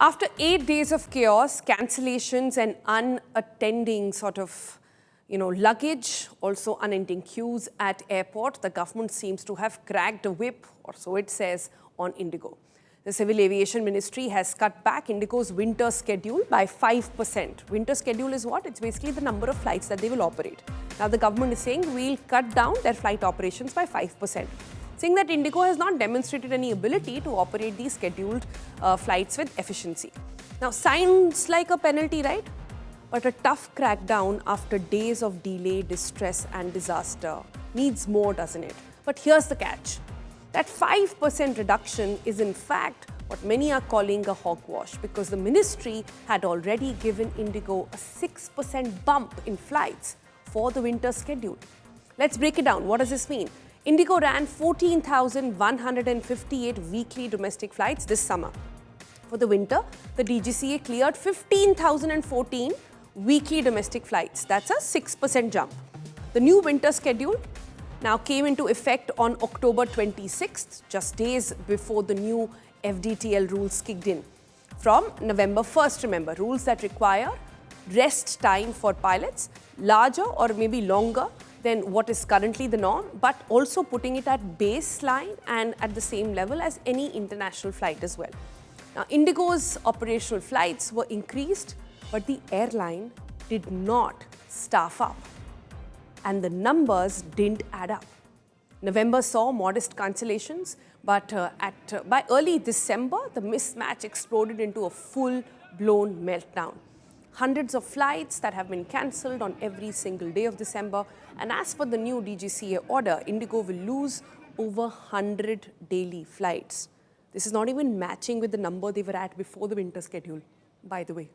After 8 days of chaos, cancellations and unattending luggage, also unending queues at airport, the government seems to have cracked a whip, or so it says, on IndiGo. The Civil Aviation Ministry has cut back IndiGo's winter schedule by 5%. Winter schedule is what? It's basically the number of flights that they will operate. Now the government is saying we'll cut down their flight operations by 5%. Saying that IndiGo has not demonstrated any ability to operate these scheduled flights with efficiency. Now, sounds like a penalty, right? But a tough crackdown after days of delay, distress and disaster needs more, doesn't it? But here's the catch. That 5% reduction is in fact what many are calling a hogwash, because the ministry had already given IndiGo a 6% bump in flights for the winter schedule. Let's break it down. What does this mean? IndiGo ran 14,158 weekly domestic flights this summer. For the winter, the DGCA cleared 15,014 weekly domestic flights. That's a 6% jump. The new winter schedule now came into effect on October 26th, just days before the new FDTL rules kicked in. From November 1st, remember, rules that require rest time for pilots, larger or maybe longer than what is currently the norm, but also putting it at baseline and at the same level as any international flight as well. Now, IndiGo's operational flights were increased, but the airline did not staff up, and the numbers didn't add up. November saw modest cancellations, but by early December, the mismatch exploded into a full-blown meltdown. Hundreds of flights that have been cancelled on every single day of December, and as per the new DGCA order, IndiGo will lose over 100 daily flights. This is not even matching with the number they were at before the winter schedule, by the way.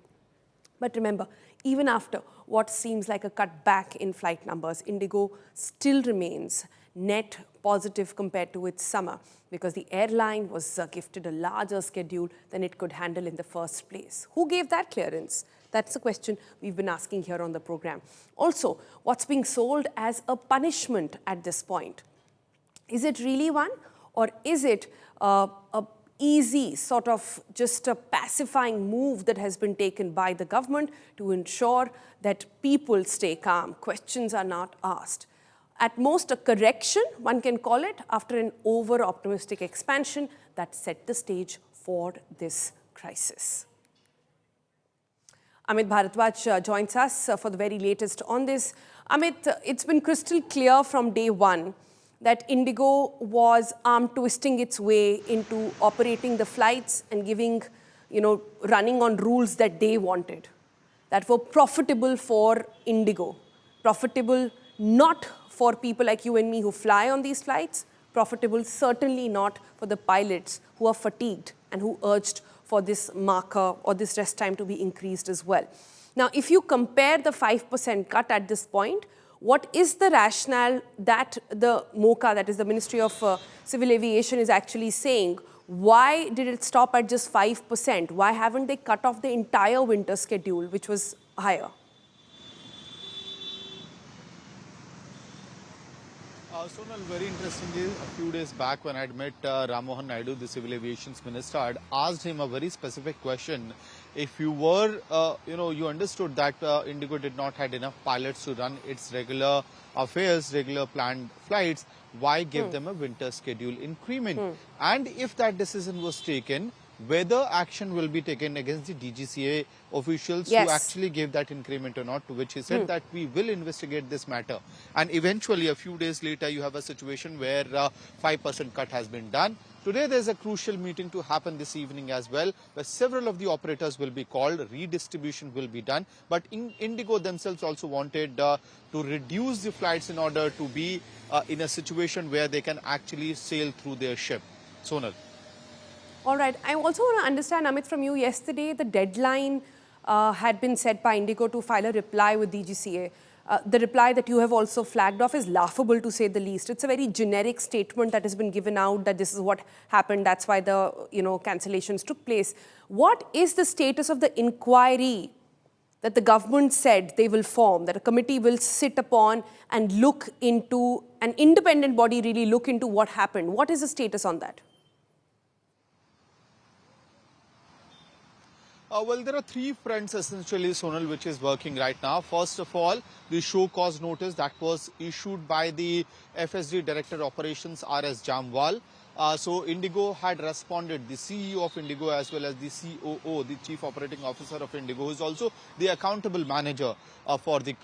But remember, even after what seems like a cutback in flight numbers, IndiGo still remains net positive compared to its summer, because the airline was gifted a larger schedule than it could handle in the first place. Who gave that clearance? That's the question we've been asking here on the program. Also, what's being sold as a punishment at this point? Is it really one, or is it a easy just a pacifying move that has been taken by the government to ensure that people stay calm, questions are not asked? At most, a correction, one can call it, after an over-optimistic expansion that set the stage for this crisis. Amit Bharadwaj joins us for the very latest on this. Amit, it's been crystal clear from day one that IndiGo was arm-twisting its way into operating the flights and running on rules that they wanted, that were profitable for IndiGo, profitable not for people like you and me who fly on these flights, profitable certainly not for the pilots who are fatigued and who urged for this marker or this rest time to be increased as well. Now, if you compare the 5% cut at this point, what is the rationale that the MOCA, that is the Ministry of Civil Aviation, is actually saying? Why did it stop at just 5%? Why haven't they cut off the entire winter schedule, which was higher? Sonal, very interestingly, a few days back when I had met Ramohan Naidu, the Civil Aviation's Minister, I had asked him a very specific question. If you were, you understood that IndiGo did not had enough pilots to run its regular affairs, regular planned flights, why give them a winter schedule increment? And if that decision was taken, whether action will be taken against the DGCA officials who actually gave that increment or not, to which he said that we will investigate this matter. And eventually, a few days later, you have a situation where 5% cut has been done. Today, there's a crucial meeting to happen this evening as well, where several of the operators will be called, redistribution will be done. But IndiGo themselves also wanted to reduce the flights in order to be in a situation where they can actually sail through their ship. Sonal. All right. I also want to understand, Amit, from you, yesterday the deadline had been set by IndiGo to file a reply with DGCA. The reply that you have also flagged off is laughable, to say the least. It's a very generic statement that has been given out that this is what happened, that's why the cancellations took place. What is the status of the inquiry that the government said they will form, that a committee will sit upon and look into, an independent body really look into what happened? What is the status on that? Well, there are three fronts essentially, Sonal, which is working right now. First of all, the show cause notice that was issued by the FSD Director Operations RS Jamwal. So IndiGo had responded, the CEO of IndiGo as well as the COO, the Chief Operating Officer of IndiGo, who is also the accountable manager for the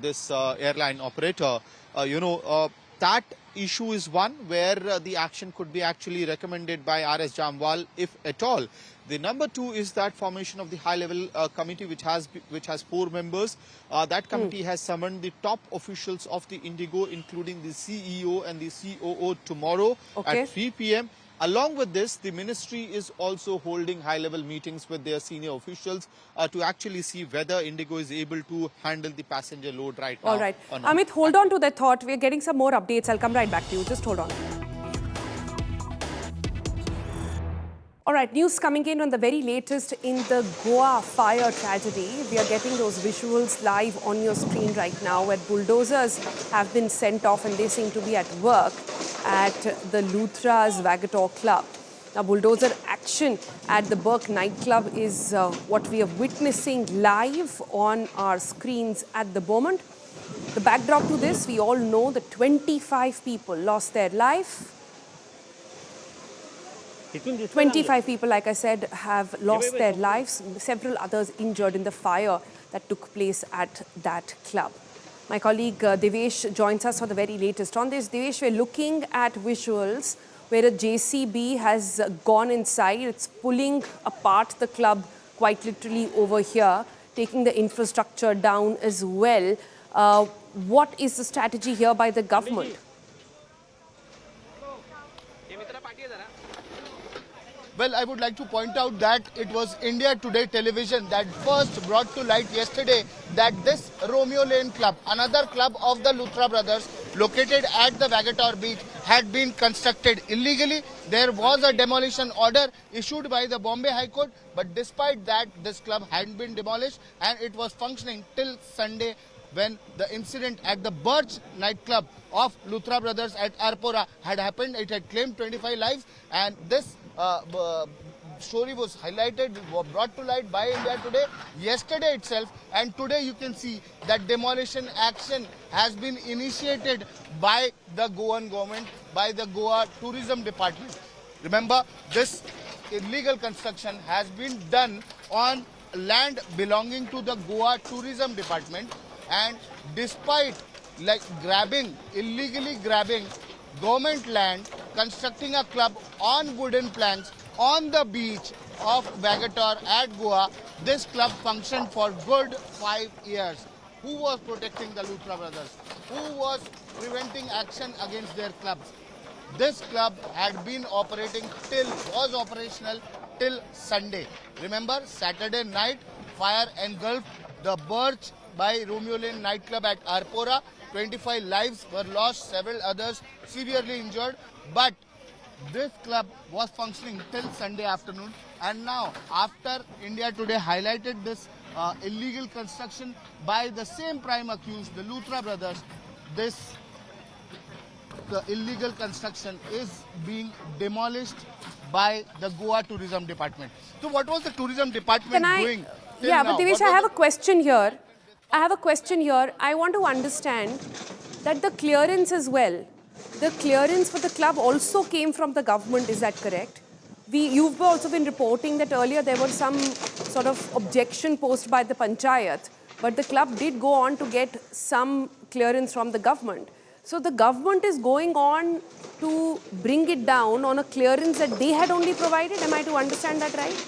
this airline operator. That issue is one where the action could be actually recommended by RS Jamwal, if at all. The number two is that formation of the high-level committee, which has 4 members. That committee has summoned the top officials of the IndiGo, including the CEO and the COO, tomorrow at 3 p.m. Along with this, the ministry is also holding high-level meetings with their senior officials to actually see whether IndiGo is able to handle the passenger load right now. All right. Amit, hold on to that thought. We're getting some more updates. I'll come right back to you. Just hold on. All right, news coming in on the very latest in the Goa fire tragedy. We are getting those visuals live on your screen right now, where bulldozers have been sent off and they seem to be at work at the Luthra's Vagator Club. Now, bulldozer action at the Burj nightclub is what we are witnessing live on our screens at the moment. The backdrop to this, we all know that 25 people lost their life. 25 people, like I said, have lost their lives. Several others injured in the fire that took place at that club. My colleague Devesh joins us for the very latest on this. Devesh, we're looking at visuals where a JCB has gone inside. It's pulling apart the club quite literally over here, taking the infrastructure down as well. What is the strategy here by the government? Well, I would like to point out that it was India Today television that first brought to light yesterday that this Romeo Lane club, another club of the Lutra brothers, located at the Vagator Beach, had been constructed illegally. There was a demolition order issued by the Bombay High Court, but despite that, this club hadn't been demolished and it was functioning till Sunday, when the incident at the Burj nightclub of Lutra brothers at Arpora had happened. It had claimed 25 lives, and this story was highlighted, brought to light by India Today yesterday itself, and today you can see that demolition action has been initiated by the Goan government, by the Goa Tourism Department. Remember, this illegal construction has been done on land belonging to the Goa Tourism Department, and despite illegally grabbing government land, constructing a club on wooden planks on the beach of Vagator at Goa, this club functioned for good 5 years. Who was protecting the Lutra brothers? Who was preventing action against their clubs? This club had been was operational till Sunday. Remember, Saturday night, fire engulfed the Burj by Romeo Lane nightclub at Arpora. 25 lives were lost, several others severely injured. But this club was functioning till Sunday afternoon. And now, after India Today highlighted this illegal construction by the same prime accused, the Lutra brothers, the illegal construction is being demolished by the Goa Tourism Department. So what was the Tourism Department doing? Yeah, but Devesh, I have a question here. I want to understand that the clearance as well, the clearance for the club also came from the government, is that correct? You've also been reporting that earlier there was some sort of objection posed by the panchayat, but the club did go on to get some clearance from the government. So the government is going on to bring it down on a clearance that they had only provided. Am I to understand that right?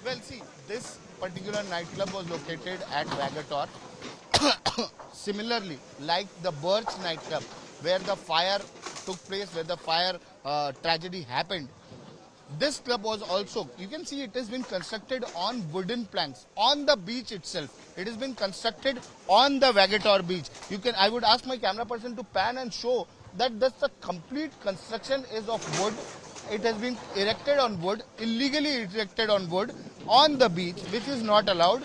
Well, see, this particular nightclub was located at Vagator. Similarly, like the Burj nightclub, where the fire took place, where the fire tragedy happened, this club was also, you can see it has been constructed on wooden planks on the beach itself. It has been constructed on the Vagator Beach. I would ask my camera person to pan and show that the complete construction is of wood. It has been erected on wood, illegally erected on wood, on the beach, which is not allowed.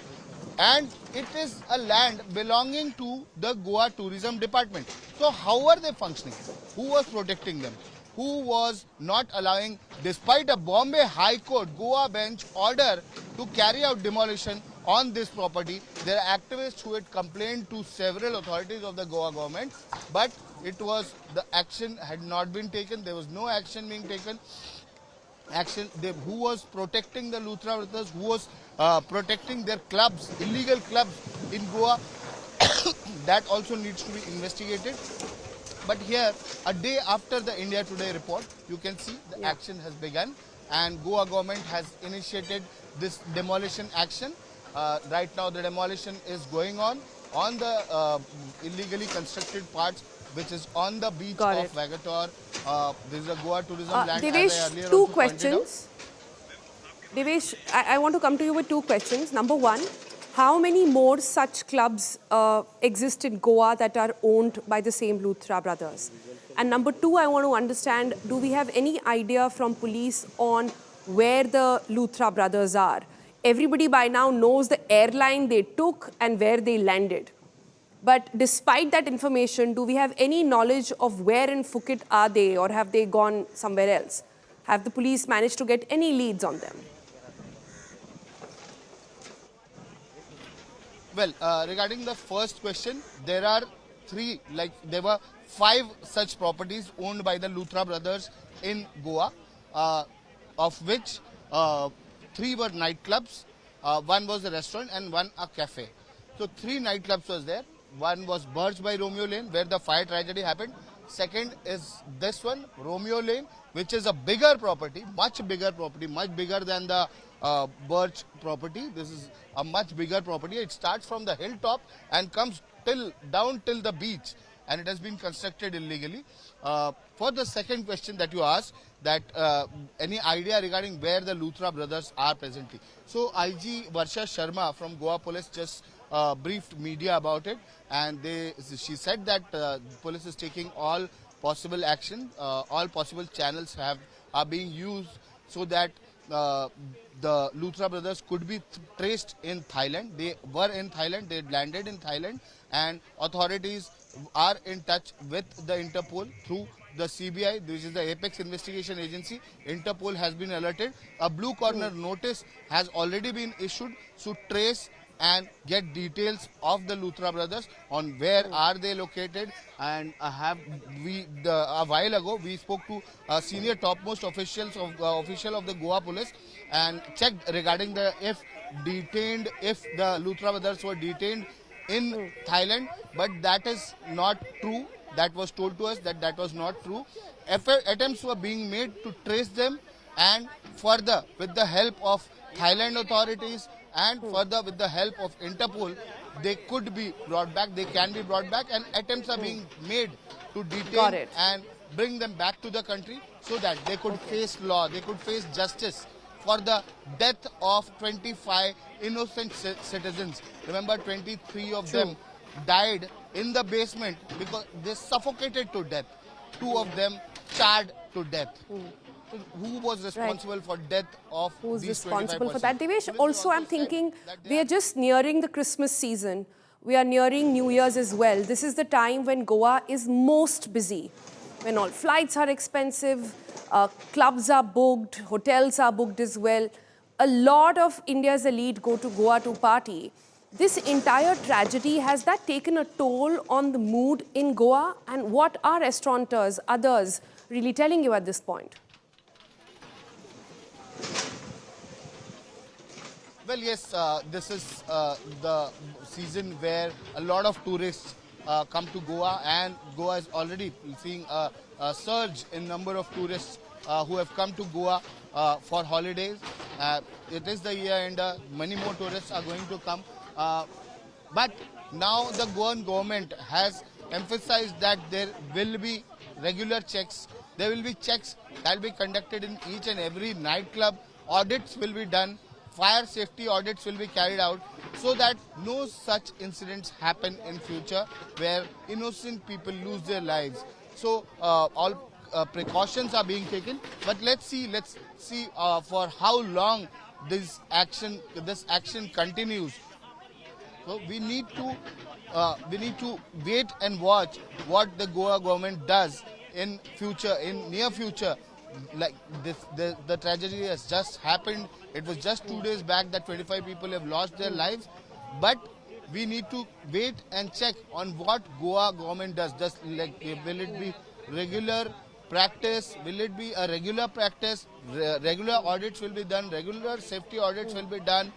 And it is a land belonging to the Goa Tourism Department. So how are they functioning? Who was protecting them? who was not allowing, despite a Bombay High Court Goa bench order to carry out demolition on this property. There are activists who had complained to several authorities of the Goa government, but the action had not been taken. There was no action being taken. Who was protecting the Luthra brothers, who was protecting their clubs, illegal clubs in Goa, that also needs to be investigated. But here, a day after the India Today report, you can see the action has begun, and Goa government has initiated this demolition action. Right now, the demolition is going on the illegally constructed parts, which is on the beach of Vagator. This is a Goa tourism land. Devesh, two questions. Devesh, I want to come to you with two questions. Number one, how many more such clubs exist in Goa that are owned by the same Luthra brothers? And number two, I want to understand, do we have any idea from police on where the Luthra brothers are? Everybody by now knows the airline they took and where they landed. But despite that information, do we have any knowledge of where in Phuket are they, or have they gone somewhere else? Have the police managed to get any leads on them? Well, regarding the first question, there are there were 5 such properties owned by the Luthra brothers in Goa, of which 3 were nightclubs, 1 was a restaurant and 1 a cafe. So 3 nightclubs was there. One was Burj by Romeo Lane, where the fire tragedy happened. Second is this one, Romeo Lane, which is a bigger property, much bigger than the Burj property. This is a much bigger property. It starts from the hilltop and comes down till the beach, and it has been constructed illegally. For the second question that you asked, that any idea regarding where the Luthra brothers are presently. So IG Varsha Sharma from Goa Police just briefed media about it, and she said that police is taking all possible action, all possible channels are being used so that the Luthra brothers could be traced in Thailand. They were in Thailand, they landed in Thailand, and authorities are in touch with the Interpol through the CBI, which is the Apex Investigation Agency. Interpol has been alerted. A blue corner notice has already been issued to trace and get details of the Luthra brothers on where are they located. And a while ago we spoke to senior topmost official of the Goa Police and checked regarding if the Luthra brothers were detained in Thailand, but that is not true. That was told to us that was not true. Attempts were being made to trace them, and further with the help of Thailand authorities and further with the help of Interpol, they could be brought back, they can be brought back, and attempts are being made to detain and bring them back to the country so that they could face law, they could face justice for the death of 25 innocent citizens. Remember, 23 of them died in the basement because they suffocated to death. 2 of them charred to death. So who was responsible for death of Who's these responsible 25%? for that? Devesh, also I'm thinking we are just nearing the Christmas season. We are nearing New Year's as well. This is the time when Goa is most busy, when all flights are expensive, clubs are booked, hotels are booked as well. A lot of India's elite go to Goa to party. This entire tragedy, has that taken a toll on the mood in Goa? And what are restaurateurs, others, really telling you at this point? Well, yes, this is the season where a lot of tourists come to Goa, and Goa is already seeing a surge in number of tourists who have come to Goa for holidays. It is the year end, many more tourists are going to come. But now the Goan government has emphasized that there will be regular checks. There will be checks that will be conducted in each and every nightclub. Audits will be done. Fire safety audits will be carried out so that no such incidents happen in future where innocent people lose their lives. So all precautions are being taken. But let's see for how long this action continues. So we need to wait and watch what the Goa government does in near future, like this, the tragedy has just happened. It was just 2 days back that 25 people have lost their lives. But we need to wait and check on what Goa government does. Just like, will it be regular practice? Will it be a regular practice? Regular audits will be done. Regular safety audits will be done.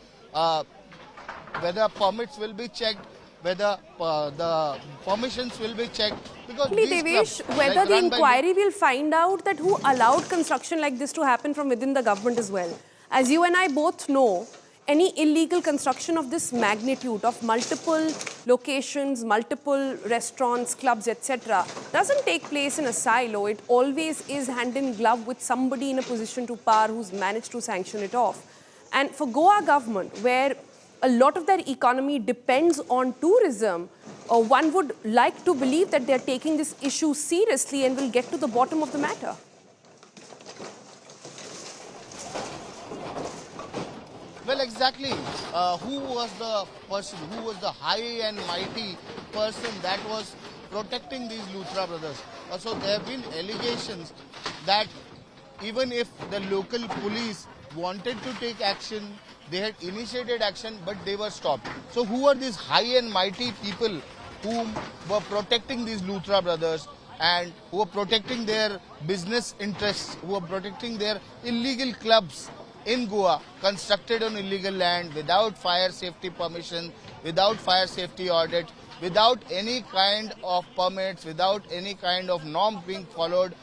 Whether permits will be checked. Whether the permissions will be checked. Because these Devesh, clubs, whether like the run by inquiry will find out that who allowed construction like this to happen from within the government as well. As you and I both know, any illegal construction of this magnitude, of multiple locations, multiple restaurants, clubs, etc., doesn't take place in a silo. It always is hand in glove with somebody in a position to power who's managed to sanction it off. And for Goa government, where a lot of their economy depends on tourism, one would like to believe that they're taking this issue seriously and will get to the bottom of the matter. Well, exactly. Who was the person, who was the high and mighty person that was protecting these Luthra brothers? So there have been allegations that even if the local police wanted to take action, they had initiated action, but they were stopped. So who are these high and mighty people who were protecting these Luthra brothers and who were protecting their business interests, who were protecting their illegal clubs in Goa, constructed on illegal land, without fire safety permission, without fire safety audit, without any kind of permits, without any kind of norm being followed?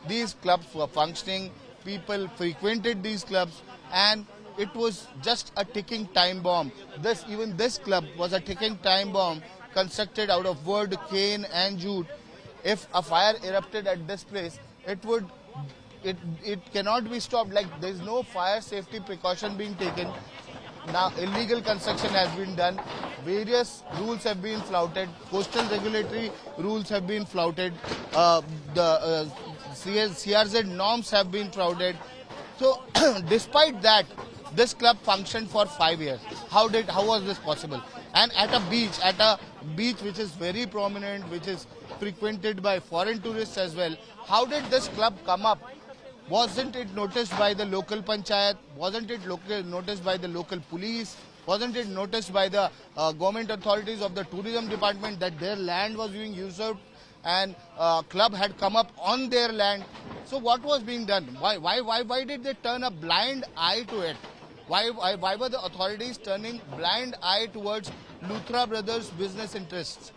These clubs were functioning, people frequented these clubs, and it was just a ticking time bomb. Even this club was a ticking time bomb constructed out of wood, cane and jute. If a fire erupted at this place, it cannot be stopped. Like, there is no fire safety precaution being taken. Now illegal construction has been done. Various rules have been flouted. Coastal regulatory rules have been flouted. The CRZ norms have been flouted. So despite that, this club functioned for 5 years. How was this possible? And at a beach which is very prominent, which is frequented by foreign tourists as well, how did this club come up? Wasn't it noticed by the local panchayat? Wasn't it noticed by the local police? Wasn't it noticed by the government authorities of the tourism department that their land was being usurped and club had come up on their land? So what was being done? Why did they turn a blind eye to it? Why were the authorities turning blind eye towards Luthra brothers' business interests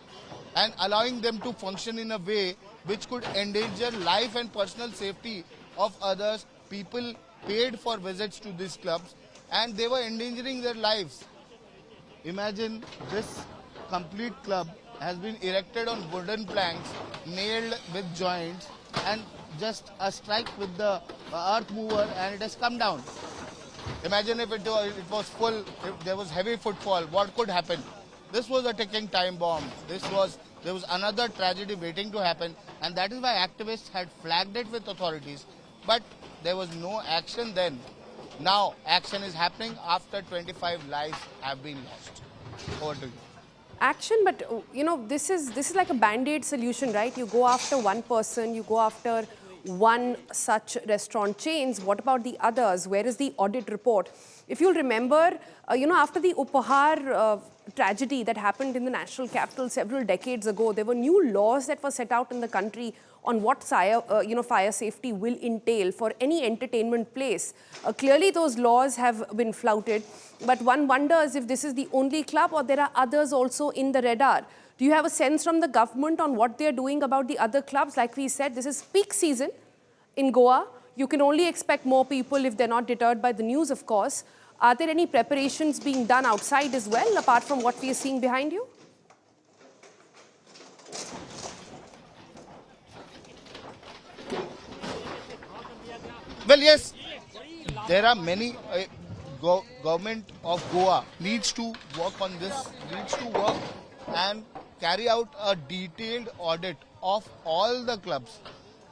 and allowing them to function in a way which could endanger life and personal safety of others? People paid for visits to these clubs and they were endangering their lives. Imagine this complete club has been erected on wooden planks, nailed with joints, and just a strike with the earth mover and it has come down. Imagine if it was full, if there was heavy footfall, what could happen? This was a ticking time bomb. There was another tragedy waiting to happen, and that is why activists had flagged it with authorities. But there was no action then. Now action is happening after 25 lives have been lost. Over to you. Action, but this is like a band-aid solution, right? You go after one person, you go after one such restaurant chains. What about the others? Where is the audit report? If you'll remember, after the Upahar tragedy that happened in the national capital several decades ago, there were new laws that were set out in the country on what fire safety will entail for any entertainment place. Clearly, those laws have been flouted, but one wonders if this is the only club or there are others also in the radar. Do you have a sense from the government on what they're doing about the other clubs? Like we said, this is peak season in Goa. You can only expect more people if they're not deterred by the news, of course. Are there any preparations being done outside as well, apart from what we are seeing behind you? Well, yes, there are many. Government of Goa needs to work on this, needs to work and carry out a detailed audit of all the clubs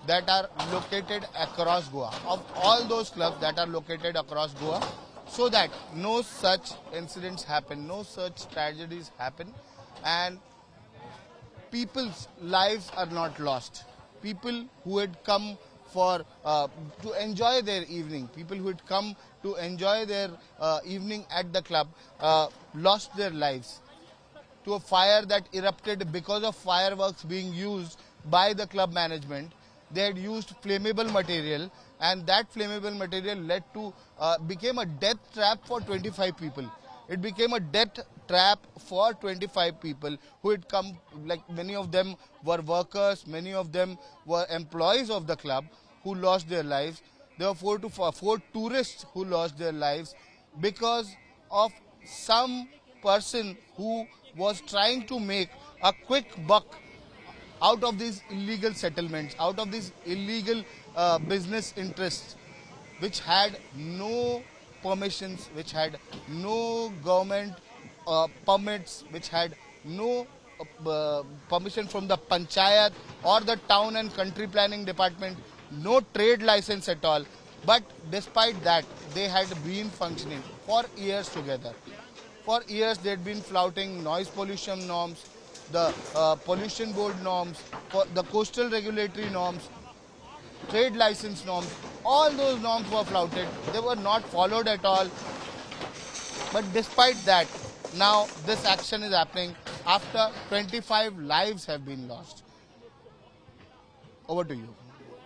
that are located across Goa, of all those clubs that are located across Goa, so that no such incidents happen, no such tragedies happen, and people's lives are not lost. people who had come for to enjoy their evening, people who had come to enjoy their evening at the club lost their lives to a fire that erupted because of fireworks being used by the club management. They had used flammable material, and that flammable material led to became a death trap for 25 people. It became a death trap for 25 people who had come, like many of them were workers, many of them were employees of the club who lost their lives. There were four tourists who lost their lives because of some person who was trying to make a quick buck out of these illegal settlements, out of these illegal business interests, which had no permissions, which had no government permits, which had no permission from the panchayat or the town and country planning department, no trade license at all. But despite that, they had been functioning for years together. For years, they had been flouting noise pollution norms, the pollution board norms, the coastal regulatory norms, trade license norms. All those norms were flouted. They were not followed at all. But despite that, now this action is happening after 25 lives have been lost. Over to you.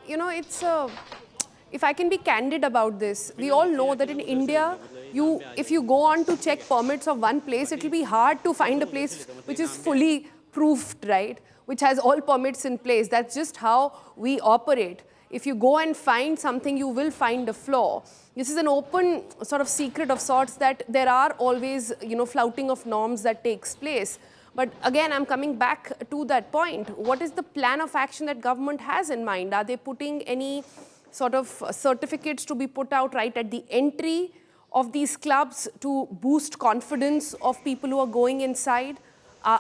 You know, if I can be candid about this, we all know that in India, if you go on to check permits of one place, it will be hard to find a place which is fully proofed, right? Which has all permits in place. That's just how we operate. If you go and find something, you will find a flaw. This is an open sort of secret of sorts that there are always, flouting of norms that takes place. But again, I'm coming back to that point. What is the plan of action that government has in mind? Are they putting any sort of certificates to be put out right at the entry of these clubs to boost confidence of people who are going inside?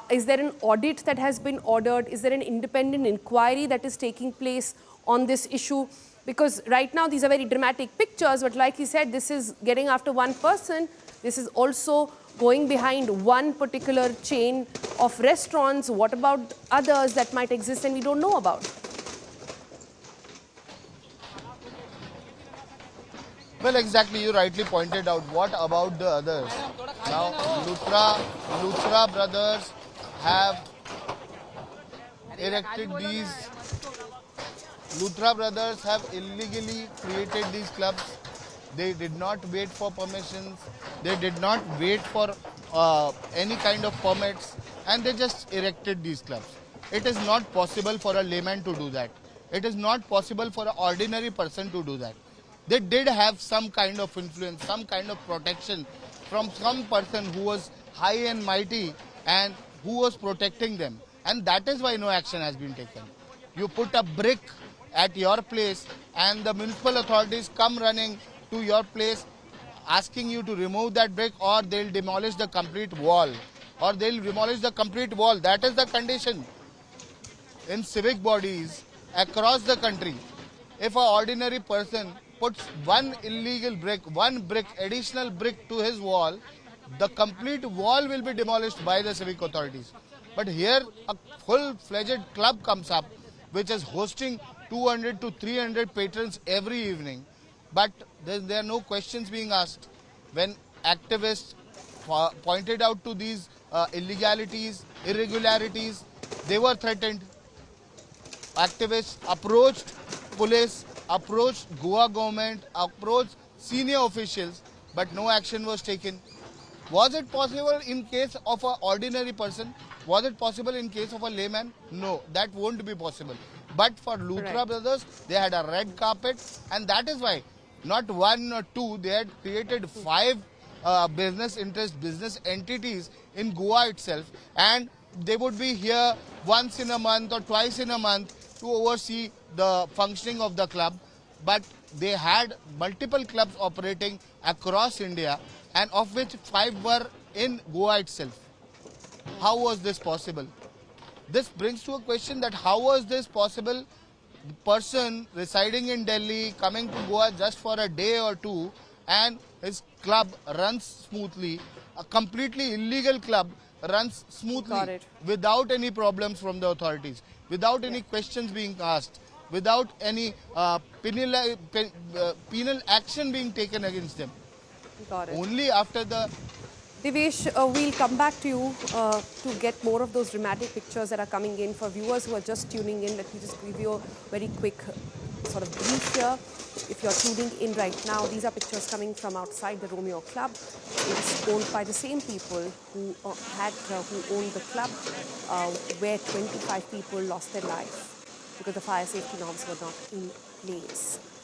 Is there an audit that has been ordered? Is there an independent inquiry that is taking place on this issue? Because right now these are very dramatic pictures, but like you said, this is getting after one person. This is also going behind one particular chain of restaurants. What about others that might exist and we don't know about? Well, exactly, you rightly pointed out. What about the others? Now, Luthra brothers have erected these. Luthra brothers have illegally created these clubs. They did not wait for permissions. They did not wait for any kind of permits, and they just erected these clubs. It is not possible for a layman to do that. It is not possible for an ordinary person to do that. They did have some kind of influence, some kind of protection from some person who was high and mighty and who was protecting them. And that is why no action has been taken. You put a brick at your place and the municipal authorities come running to your place asking you to remove that brick, or they'll demolish the complete wall. Or they'll demolish the complete wall. That is the condition in civic bodies across the country. If an ordinary person puts one illegal brick, one brick, additional brick to his wall, the complete wall will be demolished by the civic authorities. But here a full-fledged club comes up which is hosting 200 to 300 patrons every evening. But there are no questions being asked. When activists pointed out to these illegalities, irregularities, they were threatened. Activists approached police, approached Goa government, approached senior officials, but no action was taken. Was it possible in case of an ordinary person? Was it possible in case of a layman? No, that won't be possible. But for Lutra brothers, they had a red carpet, and that is why not one or two, they had created 5 business interests, business entities in Goa itself, and they would be here once in a month or twice in a month to oversee the functioning of the club. But they had multiple clubs operating across India, and of which 5 were in Goa itself. How was this possible? This brings to a question that how was this possible? The person residing in Delhi, coming to Goa just for a day or two, and his club runs smoothly, a completely illegal club runs smoothly without any problems from the authorities, without any questions being asked. without any penal action being taken against them. Got it. Only after the Devesh, we'll come back to you to get more of those dramatic pictures that are coming in. For viewers who are just tuning in, let me just give you a very quick sort of brief here. If you're tuning in right now, these are pictures coming from outside the Romeo Club. It's owned by the same people who owned the club, where 25 people lost their life because the fire safety norms were not in place.